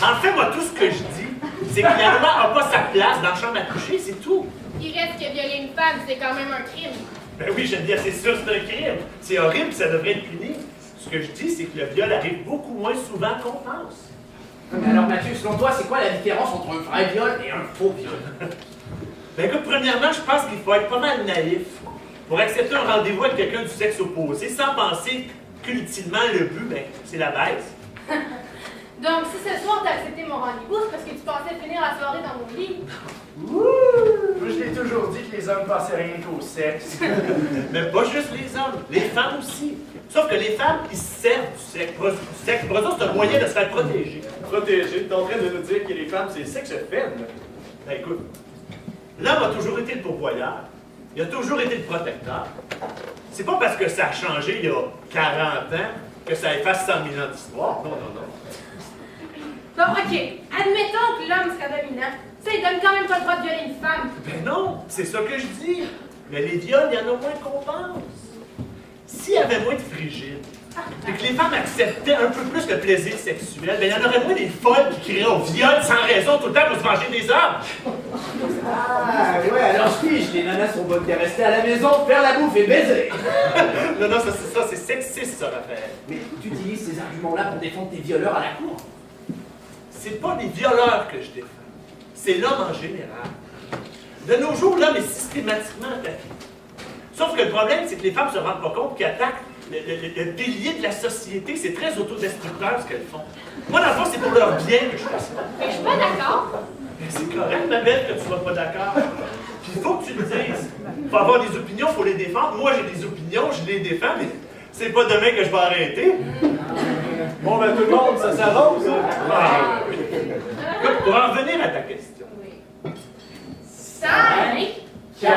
En fait, moi, tout ce que je dis, c'est que la loi n'a pas sa place dans la chambre à coucher, c'est tout. Il reste que violer une femme, c'est quand même un crime. Ben oui, je veux dire, c'est sûr, c'est un crime. C'est horrible, ça devrait être puni. Ce que je dis, c'est que le viol arrive beaucoup moins souvent qu'on pense. Mais alors, Mathieu, selon toi, c'est quoi la différence entre un vrai viol et un faux viol? Ben écoute, premièrement, je pense qu'il faut être pas mal naïf pour accepter un rendez-vous avec quelqu'un du sexe opposé sans penser qu'ultimement, le but, ben, c'est la baisse. Donc, si ce soir t'as accepté mon rendez-vous, c'est parce que tu pensais finir la soirée dans mon lit. Ouh! Je l'ai toujours dit que les hommes passaient rien qu'au sexe. Mais pas juste les hommes, les femmes aussi. Sauf que les femmes, ils se servent du sexe. Pour eux autres, c'est un moyen de se faire protéger. Protéger? T'es en train de nous dire que les femmes, c'est le sexe faible? Ben écoute, l'homme a toujours été le pourvoyeur. Il a toujours été le protecteur. C'est pas parce que ça a changé il y a 40 ans que ça efface 100 000 ans d'histoire. Non, non, non. Bon, ok. Admettons que l'homme serait dominant. Ça, il donne quand même pas le droit de violer une femme. Ben non, c'est ça que je dis. Mais les viols, il y en a moins qu'on pense. S'il y avait moins de frigides, et que les femmes acceptaient un peu plus le plaisir sexuel, ben il y en aurait moins des folles qui crieraient au viol sans raison tout le temps pour se venger des hommes. Ah, ouais, alors je pige, les nanas sont bonnes de rester à la maison, faire la bouffe et baiser. Non, non, c'est sexiste, ça, Raphaël. Mais tu utilises ces arguments-là pour défendre tes violeurs à la cour? C'est pas les violeurs que je défends, c'est l'homme en général. De nos jours, l'homme est systématiquement attaqué. Sauf que le problème, c'est que les femmes se rendent pas compte qu'ils attaquent le pilier de la société. C'est très autodestructeur ce qu'elles font. Moi, dans le fond, c'est pour leur bien que je fais ça. Mais je suis pas d'accord. Mais c'est correct, ma belle, que tu sois pas d'accord. Puis il faut que tu le dises. Il faut avoir des opinions, il faut les défendre. Moi, j'ai des opinions, je les défends, mais c'est pas demain que je vais arrêter. Bon, ben tout le monde, ça s'arrose. Ah, oui. Écoute, pour en revenir à ta question. 5, 4,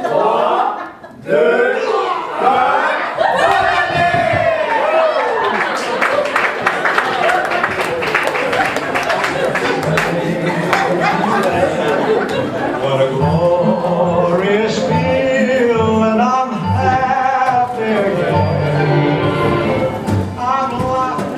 3, 2, 1... What a glorious feeling, I'm happy again. I'm alive.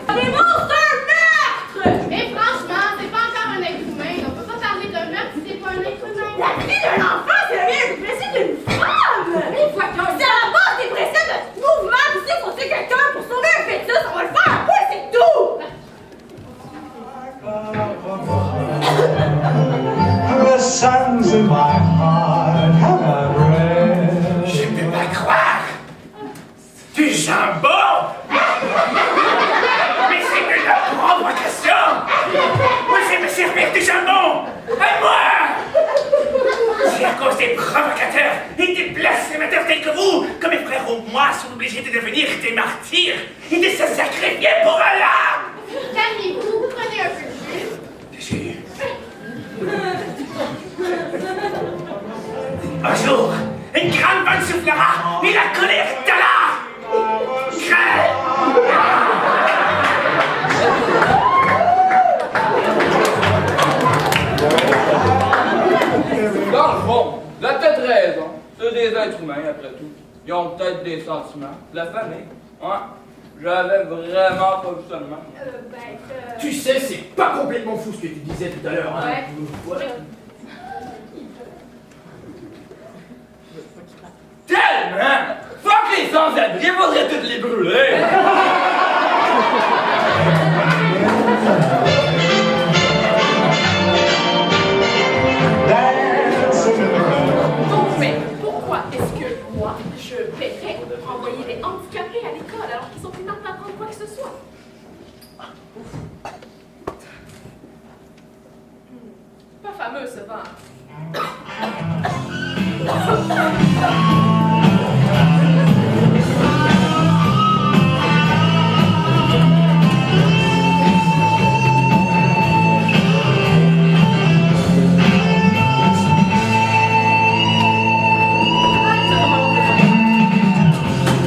Mais bon, c'est un meurtre! Mais franchement, c'est pas encore un être humain. On peut pas parler d'un meurtre si c'est pas un être humain. La vie d'un enfant, c'est rien du précis d'une femme! Mais voyons, c'est à la base des précis de mouvement, puis s'il faut tuer quelqu'un pour sauver un fœtus, on va le faire! Ouais, c'est tout! The sun's in my heart, have I read? Je peux pas croire! Du jambon! Mais c'est de la provocation! Moi, je vais me servir du jambon! À moi! C'est à cause des provocateurs et des blasphémateurs tels que vous que mes frères ou moi sont obligés de devenir des martyrs et de se sacrifier pour Allah! Calmez-vous, prenez un peu de jus. Jus. Un jour, une grande bonne soufflera et la colère d'Allah! Crève! Dans le fond, la tête raison. C'est des êtres humains, après tout. Ils ont peut-être des sentiments. La famille. Ouais. J'avais vraiment pas vu ça de même. Tu sais, c'est pas complètement fou ce que tu disais tout à l'heure, hein? Ouais. Tellement! Fuck les sans-abri, faudrait toutes les brûler! Donc, mais pourquoi est-ce que moi, je paierais pour envoyer des handicapés à l'école alors qu'ils sont inaptes à apprendre quoi que ce soit? Pas fameux, ce vent.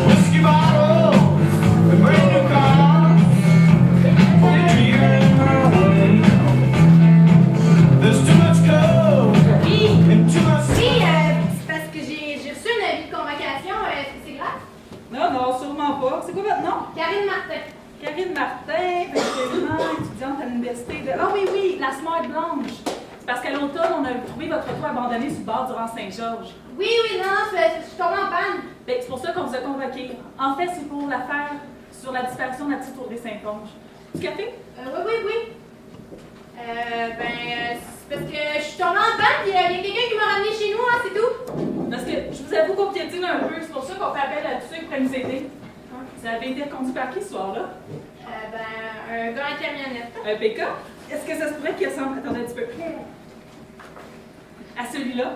Whiskey bottles, a brand new car, you're away. There's too much coke Oui, and too much. oui, c'est parce que j'ai reçu un avis Martin, effectivement, étudiante à l'université de... Ah oui, oui, la Smart Blanche. C'est parce qu'à l'automne, on a trouvé votre auto abandonné sur le bord du rang Saint-Georges. Oui, non, je suis tombée en panne. Ben, c'est pour ça qu'on vous a convoqué. En fait, c'est pour l'affaire sur la disparition de la petite Audrey Saint-Onge. Du café? Oui. C'est parce que je suis tombée en panne, puis il y a quelqu'un qui m'a ramené chez nous, hein, c'est tout. Parce que je vous avoue qu'on piétine un peu, c'est pour ça qu'on fait appel à tous ceux qui pourraient nous aider. Vous avez été reconduit par qui ce soir-là? Un gars en camionnette. Un PK? Est-ce que ça se pourrait qu'il ressemble, attendez un petit peu, à celui-là?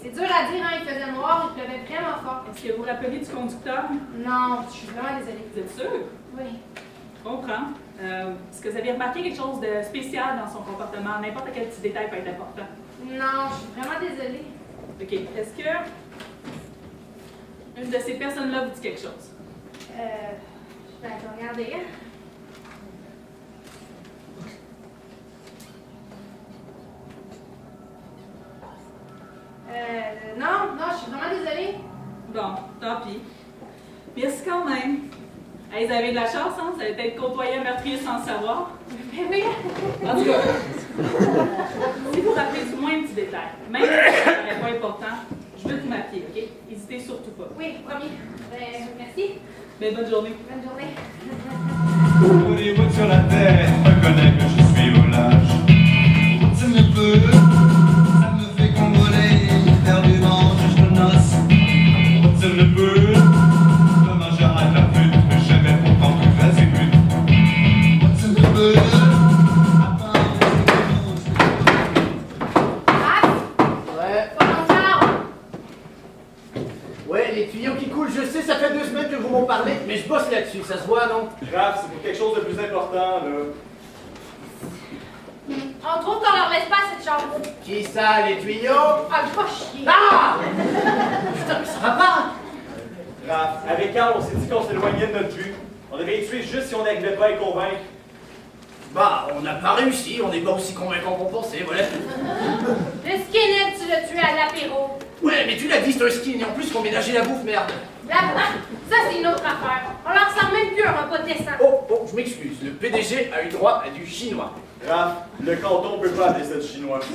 C'est dur à dire, hein, il faisait noir, il pleuvait vraiment fort. Est-ce que vous vous rappelez du conducteur? Non, je suis vraiment désolée. Vous êtes sûr? Oui. Je comprends. Est-ce que vous avez remarqué quelque chose de spécial dans son comportement? N'importe quel petit détail peut être important. Non, je suis vraiment désolée. OK. Est-ce que une de ces personnes-là vous dit quelque chose? Je vais regarder. Non, je suis vraiment désolée. Bon, tant pis. Merci quand même. Hey, vous avez de la chance, hein? Vous avez peut-être côtoyé un meurtrier sans le savoir. Mais oui. En tout cas, si vous vous rappelez du moins un petit détail, même si ça n'est pas important, je veux que vous m'appeliez, OK? N'hésitez surtout pas. Oui, promis. Merci. Mais bonne journée. Bonne journée. Hollywood sur la tête reconnaît que je suis volage. Ça me peut, ça me fait convoler, faire du vent jusqu'aux noces. Ça me peut, demain j'arrête la pute, mais j'aimais pourtant tout faire ses putes. Ça me peut, à part Ouais. Ouais, les tuyaux qui coulent, je sais, ça fait 2 semaines que vous m'en parlez, mais je bosse là-dessus, ça se voit, non? Grave, c'est pour quelque chose de plus important, là. Entre autres, on leur laisse pas cette chambre. Qui ça, les tuyaux? Ah, je pas chier. Ah! Putain, mais ça va pas! Grave, avec Carl, on s'est dit qu'on s'éloignait de notre but. On devait les tuer juste si on n'arrivait pas à les convaincre. Bah, on n'a pas réussi, on n'est pas aussi convaincant qu'on pensait, voilà. Le skinhead, tu l'as tué à l'apéro. Ouais, mais tu l'as dit, c'est un skin, et en plus qu'on ménageait la bouffe, merde. Ça, c'est une autre affaire. On leur sert même plus un repas décent. Oh, je m'excuse, le PDG a eu droit à du chinois. Grave, le canton peut pas appeler ça du chinois. Tu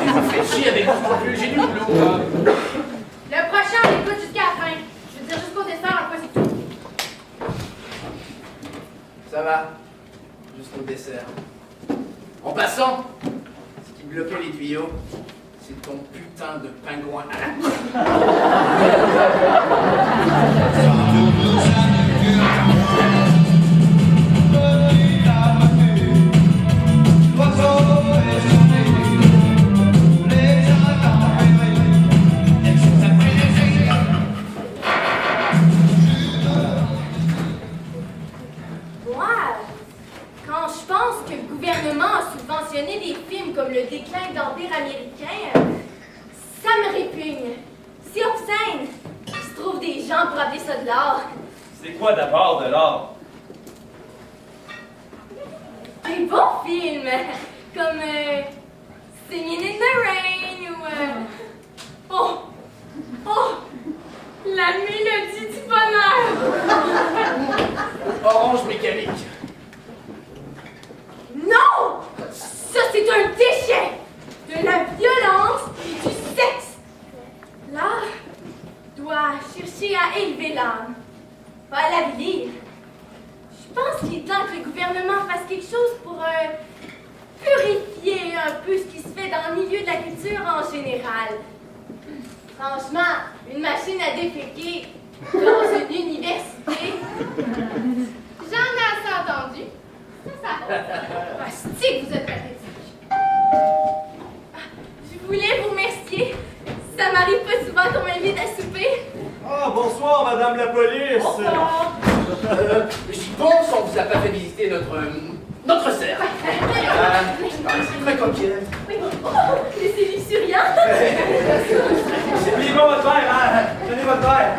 vous faites chier avec vous non plus, j'ai du boulot. Le prochain, on écoute jusqu'à la fin. Je veux dire jusqu'au dessert, après c'est tout. Ça va, jusqu'au dessert. En passant, ce qui bloquait les tuyaux, c'est ton putain de pingouin à la Moi, quand je pense que le gouvernement a subventionné des films comme Le déclin de l'Empire américain, ça me répugne. C'est obscène. Il se trouve des gens pour appeler ça de l'art. C'est quoi d'abord de l'art? Des bons films, comme Singing in the Rain ou... Oh! La mélodie du bonheur! Orange mécanique. Non! Ça, c'est un déchet! De la violence et du sexe! L'art doit chercher à élever l'âme, pas à l'avilir. Je pense qu'il est temps que le gouvernement fasse quelque chose pour purifier un peu ce qui se fait dans le milieu de la culture en général. Franchement, une machine à déféquer dans une université, j'en ai assez entendu. Ça. Asti que vous êtes pathétique. Je voulais vous remercier. Ça m'arrive pas souvent qu'on m'invite à souper. Ah, bonsoir, madame la police! Bonsoir. J'y pense, on vous a pas fait visiter notre serre. C'est très coquette. Oui, laissez-lui souriant. C'est bien bon votre verre, hein? Tenez votre verre!